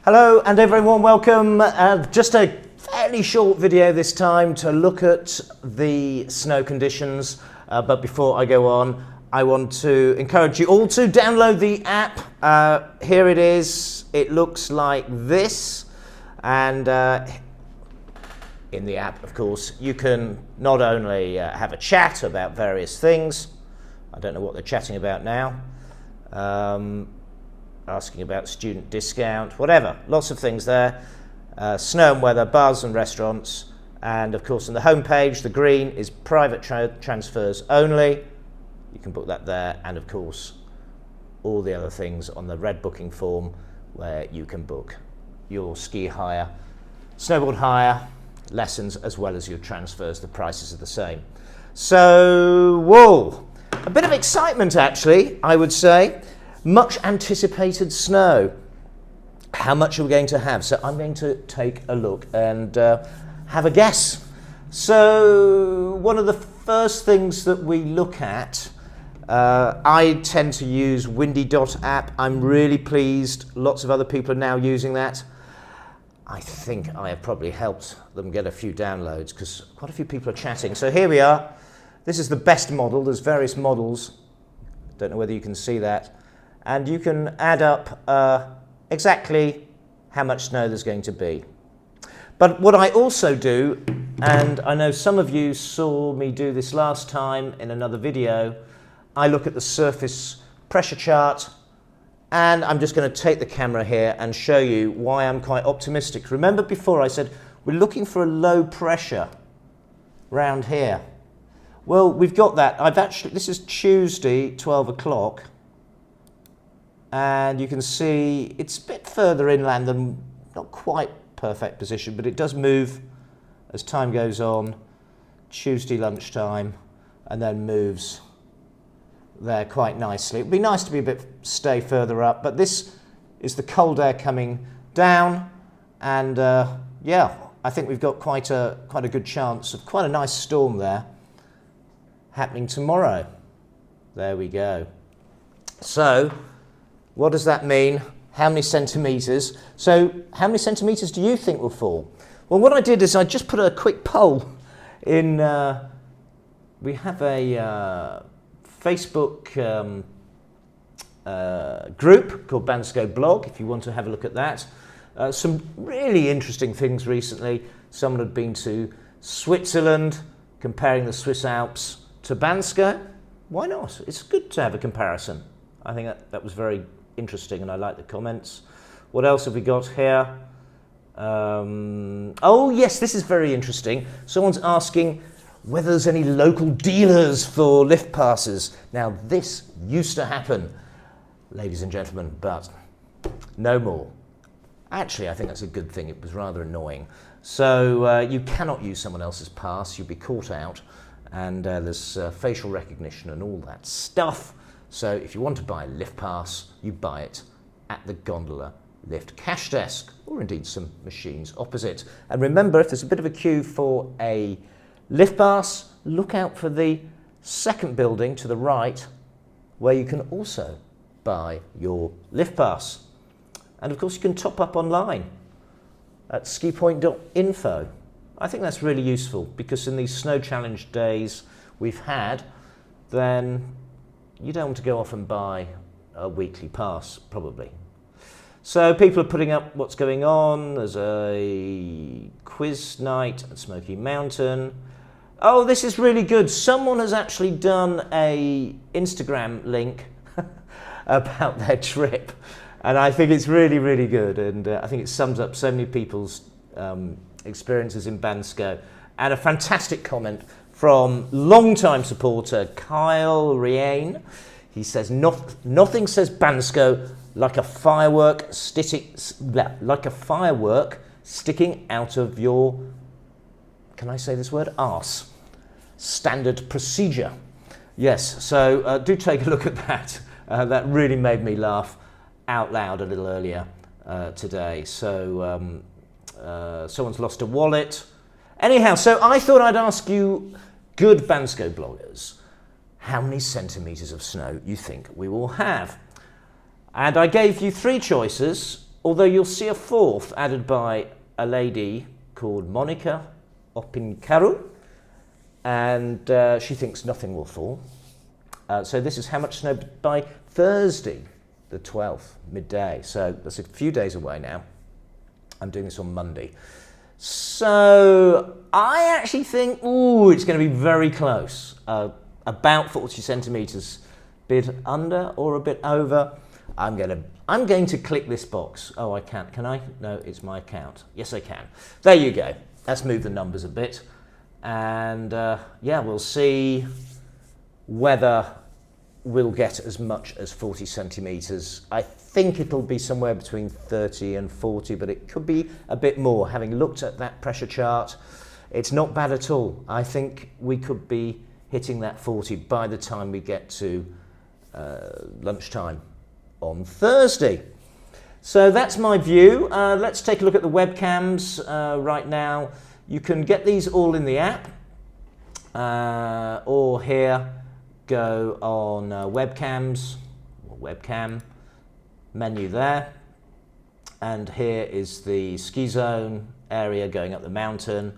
Hello and everyone, welcome. Just a fairly short video this time to look at the snow conditions. But before I go on, I want to encourage you all to download the app. Here it is. It looks like this. And in the app, of course, you can not only have a chat about various things. I don't know what they're chatting about now. Asking about student discount, whatever, lots of things there. Snow and weather, bars and restaurants, and of course on the home page the green is private transfers only. You can book that there, and of course all the other things on the red booking form where you can book your ski hire, snowboard hire, lessons, as well as your transfers. The prices are the same. So, whoa, a bit of excitement actually, I would say. Much anticipated snow. How much are we going to have? So I'm going to take a look and have a guess. So one of the first things that we look at, I tend to use Windy.app. I'm really pleased. Lots of other people are now using that. I think I have probably helped them get a few downloads because quite a few people are chatting. So here we are. This is the best model. There's various models. Don't know whether you can see that. And you can add up exactly how much snow there's going to be. But what I also do, and I know some of you saw me do this last time in another video, I look at the surface pressure chart, and I'm just going to take the camera here and show you why I'm quite optimistic. Remember before I said we're looking for a low pressure round here. Well, we've got that. This is Tuesday, 12 o'clock. And you can see it's a bit further inland than, not quite perfect position, but it does move as time goes on, Tuesday lunchtime, and then moves there quite nicely. It'd be nice to stay further up, but this is the cold air coming down, and yeah, I think we've got quite a good chance of quite a nice storm there happening tomorrow. There we go. So, what does that mean? How many centimetres? So how many centimetres do you think will fall? Well, what I did is I just put a quick poll in, we have a Facebook group called Bansko Blog, if you want to have a look at that. Some really interesting things recently. Someone had been to Switzerland, comparing the Swiss Alps to Bansko. Why not? It's good to have a comparison. I think that was very interesting, and I like the comments. What else have we got here? Oh yes, this is very interesting. Someone's asking whether there's any local dealers for lift passes. Now this used to happen, ladies and gentlemen, but no more. Actually, I think that's a good thing. It was rather annoying. So you cannot use someone else's pass. You'll be caught out, and there's facial recognition and all that stuff. So if you want to buy a lift pass, you buy it at the gondola lift cash desk, or indeed some machines opposite. And remember, if there's a bit of a queue for a lift pass, look out for the second building to the right, where you can also buy your lift pass. And of course you can top up online at skipoint.info. I think that's really useful, because in these snow challenge days we've had, then you don't want to go off and buy a weekly pass, probably. So people are putting up what's going on. There's a quiz night at Smoky Mountain. Oh, this is really good. Someone has actually done a Instagram link about their trip. And I think it's really, really good. And I think it sums up so many people's experiences in Bansko. And a fantastic comment from long-time supporter Kyle Riane. He says, nothing says Bansko like a firework sticking out of your, can I say this word, arse. Standard procedure. Yes, so do take a look at that. That really made me laugh out loud a little earlier today. So someone's lost a wallet. Anyhow, so I thought I'd ask you, good Bansko bloggers, how many centimetres of snow you think we will have. And I gave you three choices. although you'll see a fourth added by a lady called Monica Opinkaru, and she thinks nothing will fall. So this is how much snow by Thursday, the 12th, midday. So that's a few days away now. I'm doing this on Monday. So I actually think, it's going to be very close. About 40 centimetres, bit under or a bit over. I'm going to click this box. Oh, I can't. Can I? No, it's my account. Yes, I can. There you go. Let's move the numbers a bit. And yeah, we'll see whether we'll get as much as 40 centimetres. I think it'll be somewhere between 30 and 40, but it could be a bit more. Having looked at that pressure chart, it's not bad at all. I think we could be hitting that 40 by the time we get to lunchtime on Thursday. So that's my view. Let's take a look at the webcams right now. You can get these all in the app, or here, go on webcams, or webcam, menu there, and here is the ski zone area going up the mountain,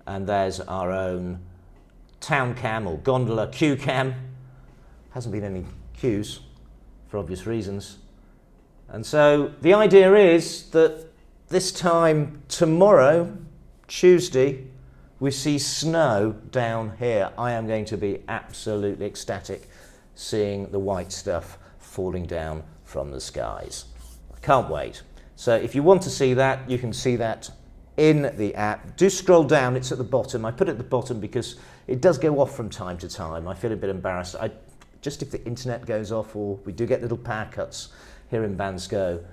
and there's our own town cam or gondola queue cam. Hasn't been any queues for obvious reasons. And so the idea is that this time tomorrow, Tuesday, we see snow down here. I am going to be absolutely ecstatic seeing the white stuff falling down from the skies. I can't wait. So if you want to see that, you can see that in the app. Do scroll down, it's at the bottom. I put it at the bottom because it does go off from time to time. I feel a bit embarrassed. Just if the internet goes off, or we do get little power cuts here in Bansko,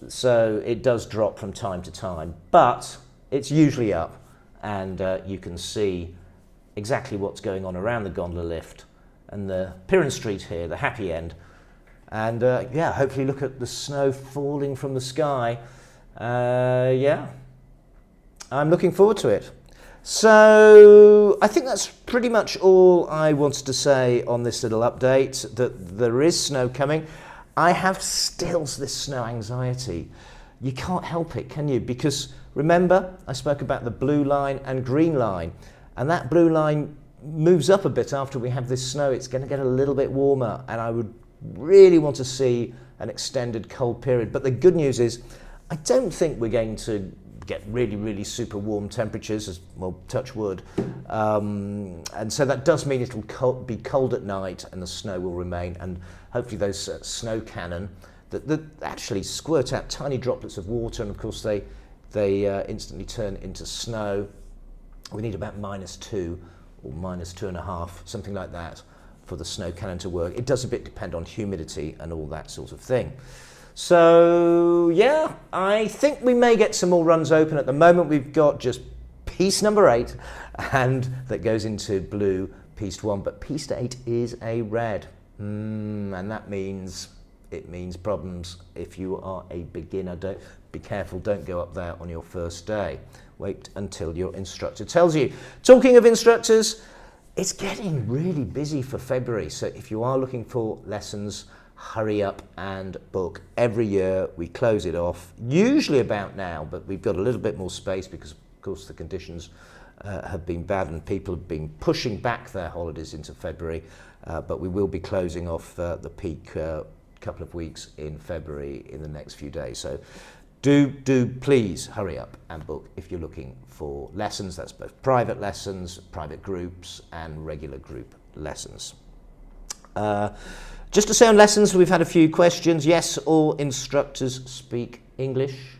so it does drop from time to time, but it's usually up, and you can see exactly what's going on around the gondola lift and the Piran Street here, the happy end. And yeah, hopefully look at the snow falling from the sky. Yeah, I'm looking forward to it. So I think that's pretty much all I wanted to say on this little update, that there is snow coming. I have still this snow anxiety. You can't help it, can you? Because remember, I spoke about the blue line and green line, and that blue line moves up a bit after we have this snow. It's going to get a little bit warmer, and I would really want to see an extended cold period. But the good news is, I don't think we're going to get really, really super warm temperatures, as well, touch wood. And so that does mean it'll be cold at night and the snow will remain, and hopefully those snow cannon that actually squirt out tiny droplets of water, and of course they instantly turn into snow. We need about -2 or -2.5, something like that, for the snow cannon to work. It does a bit depend on humidity and all that sort of thing. So yeah, I think we may get some more runs open. At the moment we've got just piste number 8, and that goes into blue piste 1, but piste 8 is a red, and that means problems if you are a beginner. Be careful, don't go up there on your first day. Wait until your instructor tells you. Talking of instructors, it's getting really busy for February, so if you are looking for lessons, hurry up and book. Every year we close it off, usually about now, but we've got a little bit more space because of course the conditions have been bad and people have been pushing back their holidays into February, but we will be closing off the peak couple of weeks in February in the next few days. So do please hurry up and book if you're looking for lessons. That's both private lessons, private groups and regular group lessons. Just to say on lessons, we've had a few questions. Yes, all instructors speak English.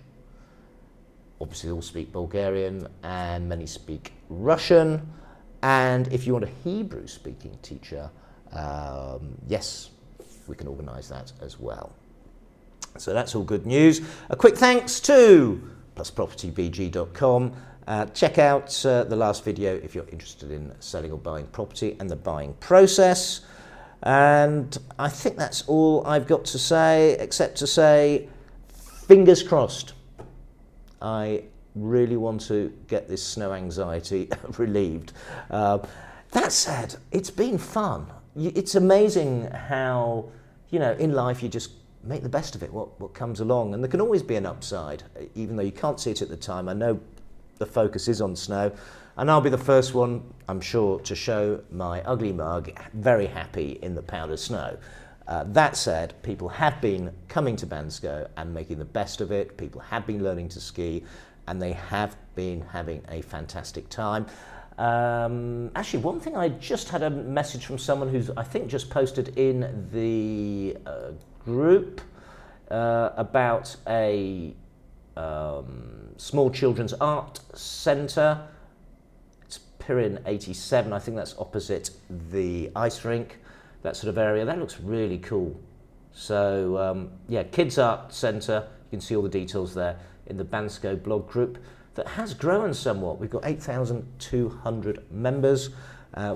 Obviously, they all speak Bulgarian, and many speak Russian. And if you want a Hebrew-speaking teacher, yes, we can organise that as well. So that's all good news. A quick thanks to pluspropertybg.com. Check out the last video if you're interested in selling or buying property and the buying process. And I think that's all I've got to say, except to say, fingers crossed. I really want to get this snow anxiety relieved. That said, it's been fun. It's amazing how, in life you just make the best of it, what comes along. And there can always be an upside, even though you can't see it at the time. I know the focus is on snow, and I'll be the first one, I'm sure, to show my ugly mug very happy in the powder snow. That said, people have been coming to Bansko and making the best of it. People have been learning to ski, and they have been having a fantastic time. Actually, one thing, I just had a message from someone who's, I think, just posted in the group about a small children's art centre. It's Pirin 87, I think that's opposite the ice rink, that sort of area. That looks really cool. So yeah, Kids Art Centre, you can see all the details there in the Bansko blog group that has grown somewhat. We've got 8,200 members.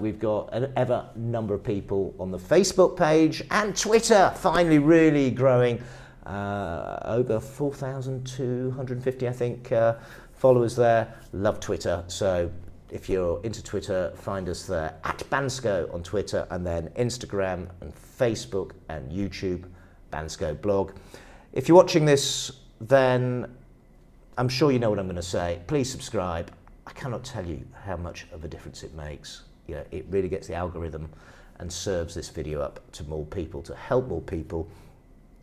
We've got an ever number of people on the Facebook page, and Twitter finally really growing. Over 4,250, I think, followers there. Love Twitter. So if you're into Twitter, find us there at Bansko on Twitter, and then Instagram and Facebook and YouTube, Bansko Blog. If you're watching this, then I'm sure you know what I'm going to say. Please subscribe. I cannot tell you how much of a difference it makes. You know, it really gets the algorithm and serves this video up to more people, to help more people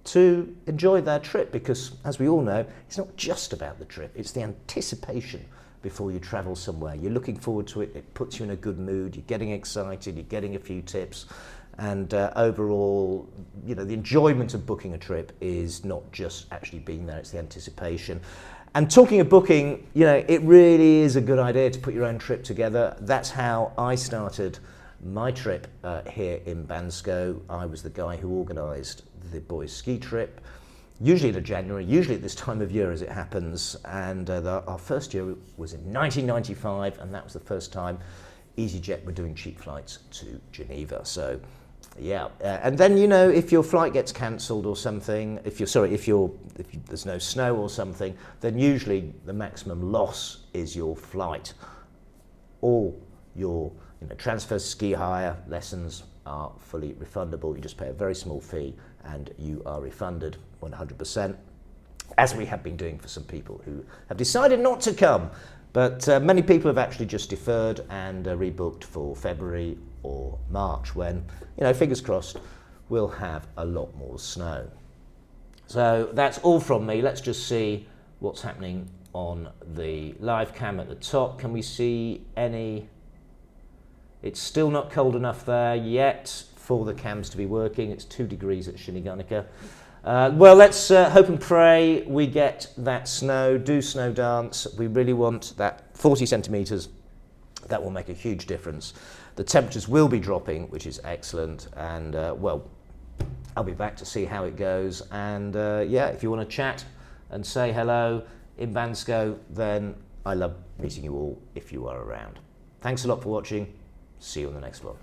to enjoy their trip, because as we all know, it's not just about the trip, it's the anticipation before you travel somewhere. You're looking forward to it, it puts you in a good mood, you're getting excited, you're getting a few tips, and overall, you know, the enjoyment of booking a trip is not just actually being there, it's the anticipation. And talking of booking, you know, it really is a good idea to put your own trip together. That's how I started my trip here in Bansko. I was the guy who organised the boys' ski trip, usually in January, usually at this time of year as it happens, and our first year was in 1995, and that was the first time EasyJet were doing cheap flights to Geneva. So yeah, and then, you know, if your flight gets cancelled or something, if there's no snow or something, then usually the maximum loss is your flight. All your transfer ski hire lessons are fully refundable. You just pay a very small fee and you are refunded 100%, as we have been doing for some people who have decided not to come. But many people have actually just deferred and rebooked for February or March, when, you know, fingers crossed, we'll have a lot more snow. So that's all from me. Let's just see what's happening on the live cam at the top. Can we see any? It's still not cold enough there yet for the cams to be working. It's 2 degrees at Shilligarnika. Well, let's hope and pray we get that snow, do snow dance. We really want that 40 centimetres. That will make a huge difference. The temperatures will be dropping, which is excellent. And well, I'll be back to see how it goes. And yeah, if you want to chat and say hello in Bansko, then I love meeting you all if you are around. Thanks a lot for watching. See you on the next vlog.